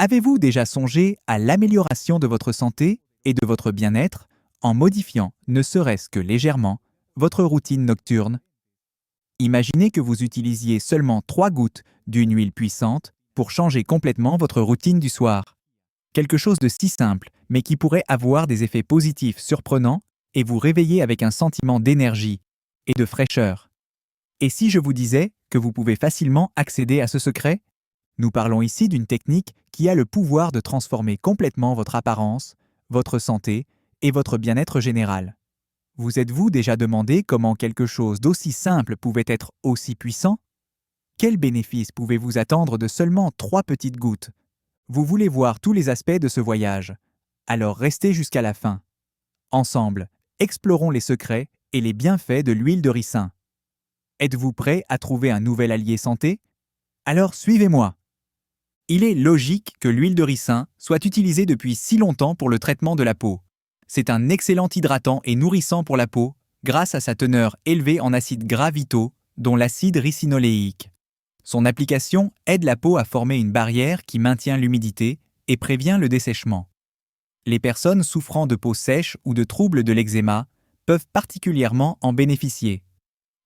Avez-vous déjà songé à l'amélioration de votre santé et de votre bien-être en modifiant, ne serait-ce que légèrement, votre routine nocturne? Imaginez que vous utilisiez seulement 3 gouttes d'une huile puissante pour changer complètement votre routine du soir. Quelque chose de si simple, mais qui pourrait avoir des effets positifs surprenants et vous réveiller avec un sentiment d'énergie et de fraîcheur. Et si je vous disais que vous pouvez facilement accéder à ce secret? Nous parlons ici d'une technique qui a le pouvoir de transformer complètement votre apparence, votre santé et votre bien-être général. Vous êtes-vous déjà demandé comment quelque chose d'aussi simple pouvait être aussi puissant? Quels bénéfices pouvez-vous attendre de seulement 3 petites gouttes? Vous voulez voir tous les aspects de ce voyage? Alors restez jusqu'à la fin. Ensemble, explorons les secrets et les bienfaits de l'huile de ricin. Êtes-vous prêt à trouver un nouvel allié santé? Alors suivez-moi. Il est logique que l'huile de ricin soit utilisée depuis si longtemps pour le traitement de la peau. C'est un excellent hydratant et nourrissant pour la peau, grâce à sa teneur élevée en acides gras vitaux, dont l'acide ricinoléique. Son application aide la peau à former une barrière qui maintient l'humidité et prévient le dessèchement. Les personnes souffrant de peau sèche ou de troubles de l'eczéma peuvent particulièrement en bénéficier.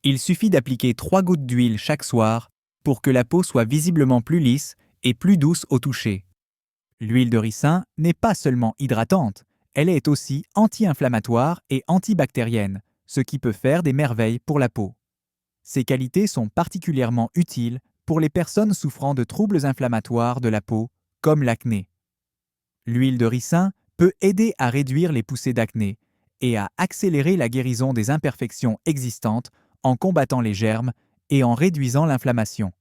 Il suffit d'appliquer 3 gouttes d'huile chaque soir pour que la peau soit visiblement plus lisse et plus douce au toucher. L'huile de ricin n'est pas seulement hydratante, elle est aussi anti-inflammatoire et antibactérienne, ce qui peut faire des merveilles pour la peau. Ces qualités sont particulièrement utiles pour les personnes souffrant de troubles inflammatoires de la peau, comme l'acné. L'huile de ricin peut aider à réduire les poussées d'acné et à accélérer la guérison des imperfections existantes en combattant les germes et en réduisant l'inflammation.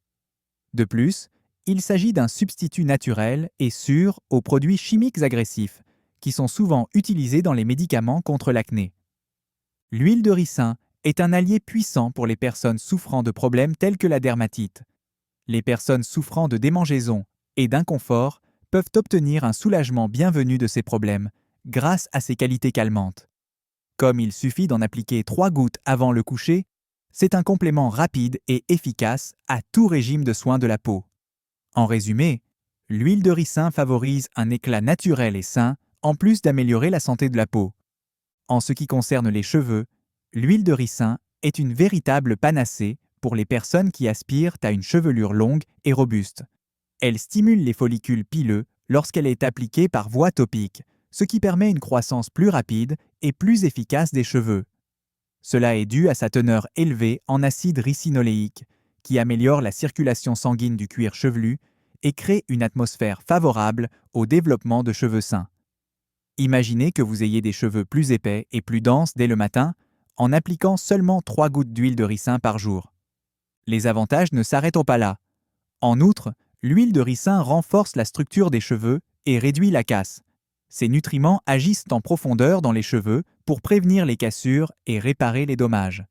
De plus, il s'agit d'un substitut naturel et sûr aux produits chimiques agressifs, qui sont souvent utilisés dans les médicaments contre l'acné. L'huile de ricin est un allié puissant pour les personnes souffrant de problèmes tels que la dermatite. Les personnes souffrant de démangeaisons et d'inconfort peuvent obtenir un soulagement bienvenu de ces problèmes grâce à ses qualités calmantes. Comme il suffit d'en appliquer 3 gouttes avant le coucher, c'est un complément rapide et efficace à tout régime de soins de la peau. En résumé, l'huile de ricin favorise un éclat naturel et sain, en plus d'améliorer la santé de la peau. En ce qui concerne les cheveux, l'huile de ricin est une véritable panacée pour les personnes qui aspirent à une chevelure longue et robuste. Elle stimule les follicules pileux lorsqu'elle est appliquée par voie topique, ce qui permet une croissance plus rapide et plus efficace des cheveux. Cela est dû à sa teneur élevée en acide ricinoléique, qui améliore la circulation sanguine du cuir chevelu et crée une atmosphère favorable au développement de cheveux sains. Imaginez que vous ayez des cheveux plus épais et plus denses dès le matin en appliquant seulement 3 gouttes d'huile de ricin par jour. Les avantages ne s'arrêtent pas là. En outre, l'huile de ricin renforce la structure des cheveux et réduit la casse. Ces nutriments agissent en profondeur dans les cheveux pour prévenir les cassures et réparer les dommages.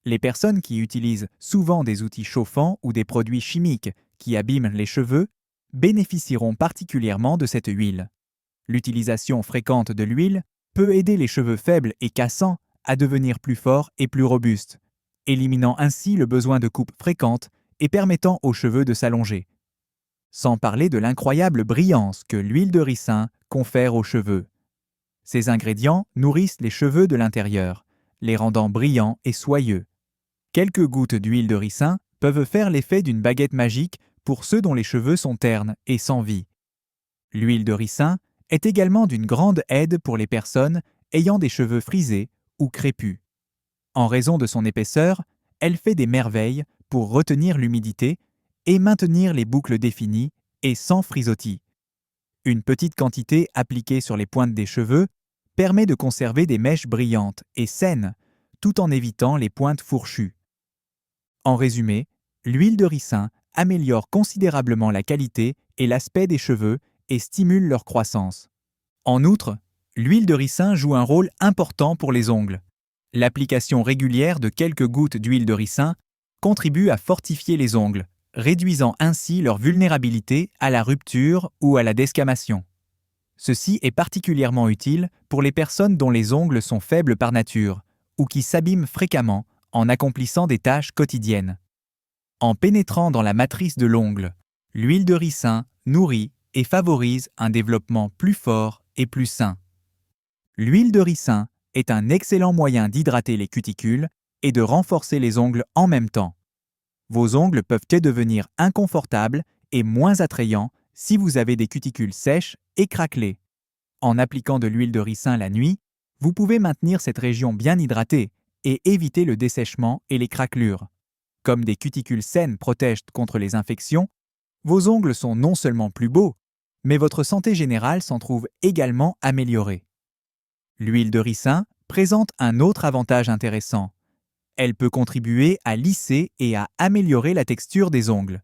Les personnes qui utilisent souvent des outils chauffants ou des produits chimiques qui abîment les cheveux bénéficieront particulièrement de cette huile. L'utilisation fréquente de l'huile peut aider les cheveux faibles et cassants à devenir plus forts et plus robustes, éliminant ainsi le besoin de coupes fréquentes et permettant aux cheveux de s'allonger. Sans parler de l'incroyable brillance que l'huile de ricin confère aux cheveux. Ces ingrédients nourrissent les cheveux de l'intérieur, les rendant brillants et soyeux. Quelques gouttes d'huile de ricin peuvent faire l'effet d'une baguette magique pour ceux dont les cheveux sont ternes et sans vie. L'huile de ricin est également d'une grande aide pour les personnes ayant des cheveux frisés ou crépus. En raison de son épaisseur, elle fait des merveilles pour retenir l'humidité et maintenir les boucles définies et sans frisottis. Une petite quantité appliquée sur les pointes des cheveux permet de conserver des mèches brillantes et saines, tout en évitant les pointes fourchues. En résumé, l'huile de ricin améliore considérablement la qualité et l'aspect des cheveux et stimule leur croissance. En outre, l'huile de ricin joue un rôle important pour les ongles. L'application régulière de quelques gouttes d'huile de ricin contribue à fortifier les ongles, réduisant ainsi leur vulnérabilité à la rupture ou à la desquamation. Ceci est particulièrement utile pour les personnes dont les ongles sont faibles par nature ou qui s'abîment fréquemment en accomplissant des tâches quotidiennes. En pénétrant dans la matrice de l'ongle, l'huile de ricin nourrit et favorise un développement plus fort et plus sain. L'huile de ricin est un excellent moyen d'hydrater les cuticules et de renforcer les ongles en même temps. Vos ongles peuvent devenir inconfortables et moins attrayants si vous avez des cuticules sèches et craquelées. En appliquant de l'huile de ricin la nuit, vous pouvez maintenir cette région bien hydratée et éviter le dessèchement et les craquelures. Comme des cuticules saines protègent contre les infections, vos ongles sont non seulement plus beaux, mais votre santé générale s'en trouve également améliorée. L'huile de ricin présente un autre avantage intéressant. Elle peut contribuer à lisser et à améliorer la texture des ongles.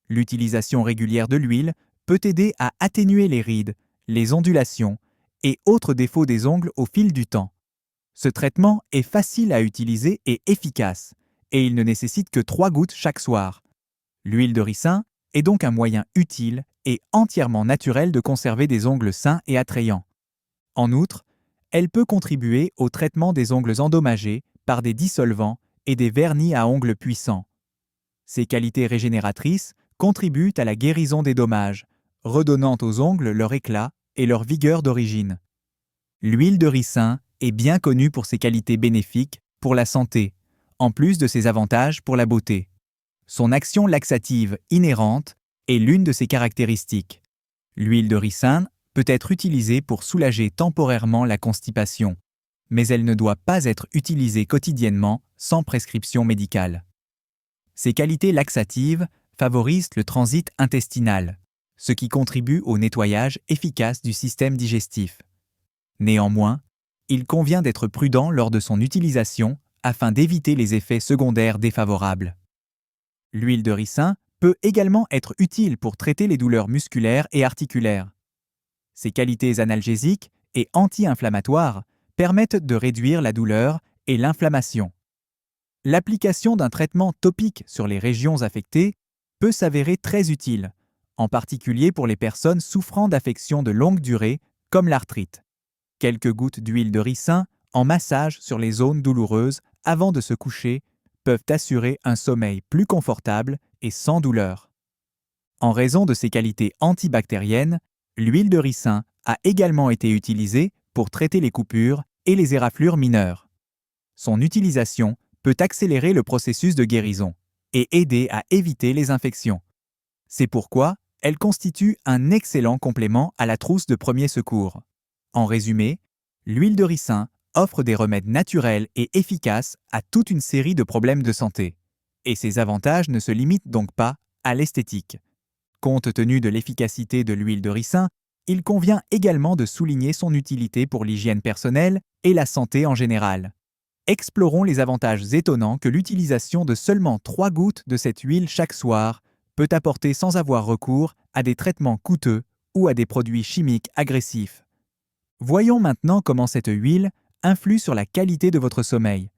L'utilisation régulière de l'huile peut aider à atténuer les rides, les ondulations et autres défauts des ongles au fil du temps. Ce traitement est facile à utiliser et efficace, et il ne nécessite que 3 gouttes chaque soir. L'huile de ricin est donc un moyen utile et entièrement naturel de conserver des ongles sains et attrayants. En outre, elle peut contribuer au traitement des ongles endommagés par des dissolvants et des vernis à ongles puissants. Ces qualités régénératrices contribuent à la guérison des dommages, redonnant aux ongles leur éclat et leur vigueur d'origine. L'huile de ricin est bien connue pour ses qualités bénéfiques pour la santé, en plus de ses avantages pour la beauté. Son action laxative inhérente est l'une de ses caractéristiques. L'huile de ricin peut être utilisée pour soulager temporairement la constipation, mais elle ne doit pas être utilisée quotidiennement sans prescription médicale. Ses qualités laxatives favorisent le transit intestinal, ce qui contribue au nettoyage efficace du système digestif. Néanmoins, il convient d'être prudent lors de son utilisation afin d'éviter les effets secondaires défavorables. L'huile de ricin peut également être utile pour traiter les douleurs musculaires et articulaires. Ses qualités analgésiques et anti-inflammatoires permettent de réduire la douleur et l'inflammation. L'application d'un traitement topique sur les régions affectées peut s'avérer très utile, en particulier pour les personnes souffrant d'affections de longue durée comme l'arthrite. Quelques gouttes d'huile de ricin en massage sur les zones douloureuses avant de se coucher peuvent assurer un sommeil plus confortable et sans douleur. En raison de ses qualités antibactériennes, l'huile de ricin a également été utilisée pour traiter les coupures et les éraflures mineures. Son utilisation peut accélérer le processus de guérison et aider à éviter les infections. C'est pourquoi elle constitue un excellent complément à la trousse de premier secours. En résumé, l'huile de ricin offre des remèdes naturels et efficaces à toute une série de problèmes de santé. Et ses avantages ne se limitent donc pas à l'esthétique. Compte tenu de l'efficacité de l'huile de ricin, il convient également de souligner son utilité pour l'hygiène personnelle et la santé en général. Explorons les avantages étonnants que l'utilisation de seulement 3 gouttes de cette huile chaque soir peut apporter sans avoir recours à des traitements coûteux ou à des produits chimiques agressifs. Voyons maintenant comment cette huile influe sur la qualité de votre sommeil.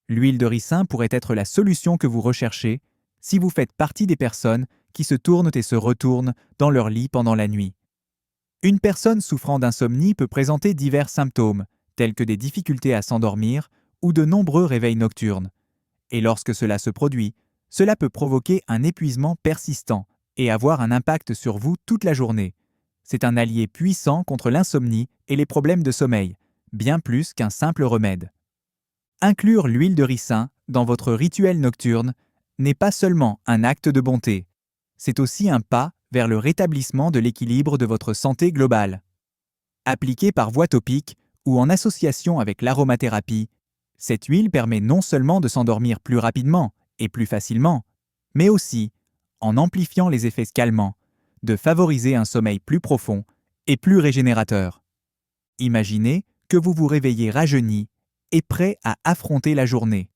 L'huile de ricin pourrait être la solution que vous recherchez si vous faites partie des personnes qui se tournent et se retournent dans leur lit pendant la nuit. Une personne souffrant d'insomnie peut présenter divers symptômes, tels que des difficultés à s'endormir ou de nombreux réveils nocturnes. Et lorsque cela se produit, cela peut provoquer un épuisement persistant et avoir un impact sur vous toute la journée. C'est un allié puissant contre l'insomnie et les problèmes de sommeil, bien plus qu'un simple remède. Inclure l'huile de ricin dans votre rituel nocturne n'est pas seulement un acte de bonté, c'est aussi un pas vers le rétablissement de l'équilibre de votre santé globale. Appliquée par voie topique ou en association avec l'aromathérapie, cette huile permet non seulement de s'endormir plus rapidement et plus facilement, mais aussi, en amplifiant les effets calmants, de favoriser un sommeil plus profond et plus régénérateur. Imaginez que vous vous réveillez rajeuni et prêt à affronter la journée.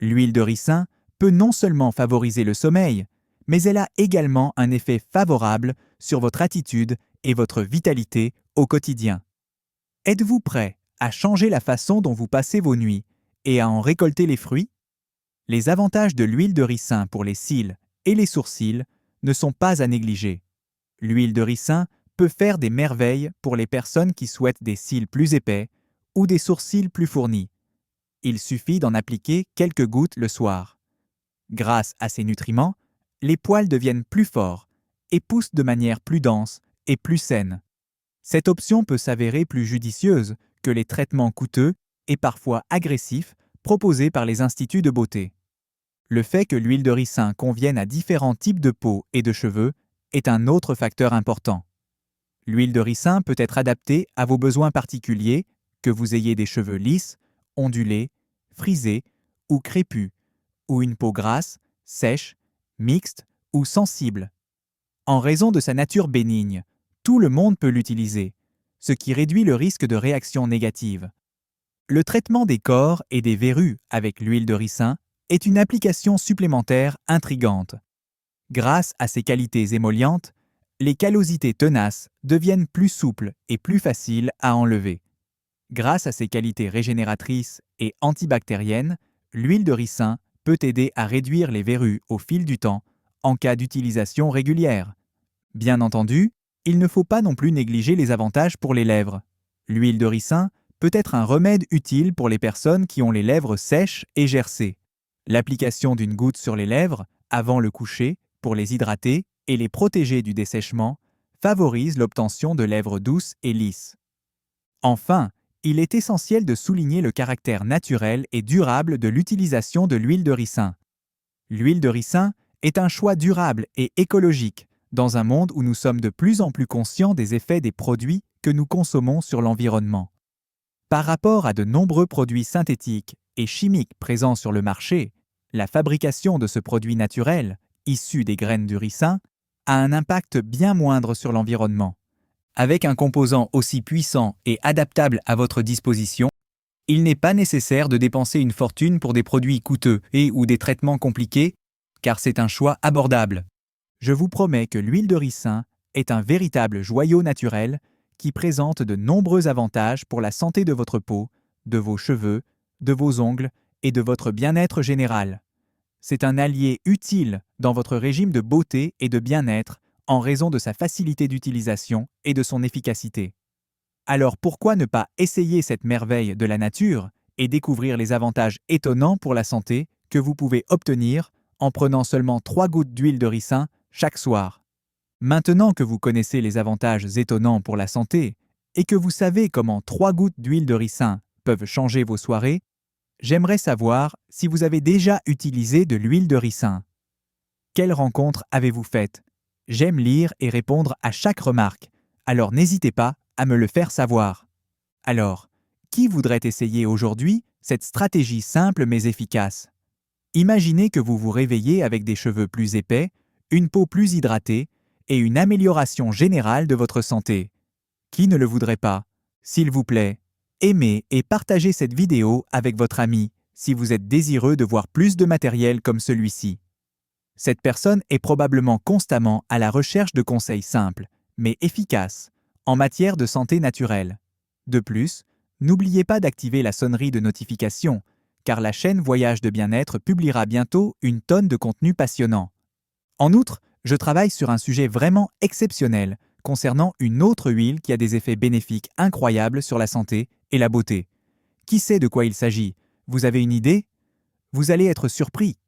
L'huile de ricin peut non seulement favoriser le sommeil, mais elle a également un effet favorable sur votre attitude et votre vitalité au quotidien. Êtes-vous prêt à changer la façon dont vous passez vos nuits et à en récolter les fruits? Les avantages de l'huile de ricin pour les cils et les sourcils ne sont pas à négliger. L'huile de ricin peut faire des merveilles pour les personnes qui souhaitent des cils plus épais ou des sourcils plus fournis. Il suffit d'en appliquer quelques gouttes le soir. Grâce à ces nutriments, les poils deviennent plus forts et poussent de manière plus dense et plus saine. Cette option peut s'avérer plus judicieuse que les traitements coûteux et parfois agressifs proposés par les instituts de beauté. Le fait que l'huile de ricin convienne à différents types de peau et de cheveux est un autre facteur important. L'huile de ricin peut être adaptée à vos besoins particuliers, que vous ayez des cheveux lisses, ondulés, frisés ou crépus, ou une peau grasse, sèche, mixte ou sensible. En raison de sa nature bénigne, tout le monde peut l'utiliser, ce qui réduit le risque de réactions négatives. Le traitement des corps et des verrues avec l'huile de ricin est une application supplémentaire intrigante. Grâce à ses qualités émollientes, les callosités tenaces deviennent plus souples et plus faciles à enlever. Grâce à ses qualités régénératrices et antibactériennes, l'huile de ricin peut aider à réduire les verrues au fil du temps en cas d'utilisation régulière. Bien entendu, il ne faut pas non plus négliger les avantages pour les lèvres. L'huile de ricin peut être un remède utile pour les personnes qui ont les lèvres sèches et gercées. L'application d'une goutte sur les lèvres avant le coucher pour les hydrater et les protéger du dessèchement favorise l'obtention de lèvres douces et lisses. Enfin, il est essentiel de souligner le caractère naturel et durable de l'utilisation de l'huile de ricin. L'huile de ricin est un choix durable et écologique dans un monde où nous sommes de plus en plus conscients des effets des produits que nous consommons sur l'environnement. Par rapport à de nombreux produits synthétiques et chimiques présents sur le marché, la fabrication de ce produit naturel, issu des graines du ricin, a un impact bien moindre sur l'environnement. Avec un composant aussi puissant et adaptable à votre disposition, il n'est pas nécessaire de dépenser une fortune pour des produits coûteux ou des traitements compliqués, car c'est un choix abordable. Je vous promets que l'huile de ricin est un véritable joyau naturel qui présente de nombreux avantages pour la santé de votre peau, de vos cheveux, de vos ongles et de votre bien-être général. C'est un allié utile dans votre régime de beauté et de bien-être en raison de sa facilité d'utilisation et de son efficacité. Alors pourquoi ne pas essayer cette merveille de la nature et découvrir les avantages étonnants pour la santé que vous pouvez obtenir en prenant seulement 3 gouttes d'huile de ricin chaque soir? Maintenant que vous connaissez les avantages étonnants pour la santé et que vous savez comment 3 gouttes d'huile de ricin peuvent changer vos soirées, j'aimerais savoir si vous avez déjà utilisé de l'huile de ricin. Quelles rencontres avez-vous faites? J'aime lire et répondre à chaque remarque, alors n'hésitez pas à me le faire savoir. Alors, qui voudrait essayer aujourd'hui cette stratégie simple mais efficace? Imaginez que vous vous réveillez avec des cheveux plus épais, une peau plus hydratée et une amélioration générale de votre santé. Qui ne le voudrait pas? S'il vous plaît, aimez et partagez cette vidéo avec votre ami si vous êtes désireux de voir plus de matériel comme celui-ci. Cette personne est probablement constamment à la recherche de conseils simples, mais efficaces, en matière de santé naturelle. De plus, n'oubliez pas d'activer la sonnerie de notification, car la chaîne Voyage de Bien-être publiera bientôt une tonne de contenu passionnant. En outre, je travaille sur un sujet vraiment exceptionnel concernant une autre huile qui a des effets bénéfiques incroyables sur la santé et la beauté. Qui sait de quoi il s'agit? Vous avez une idée? Vous allez être surpris.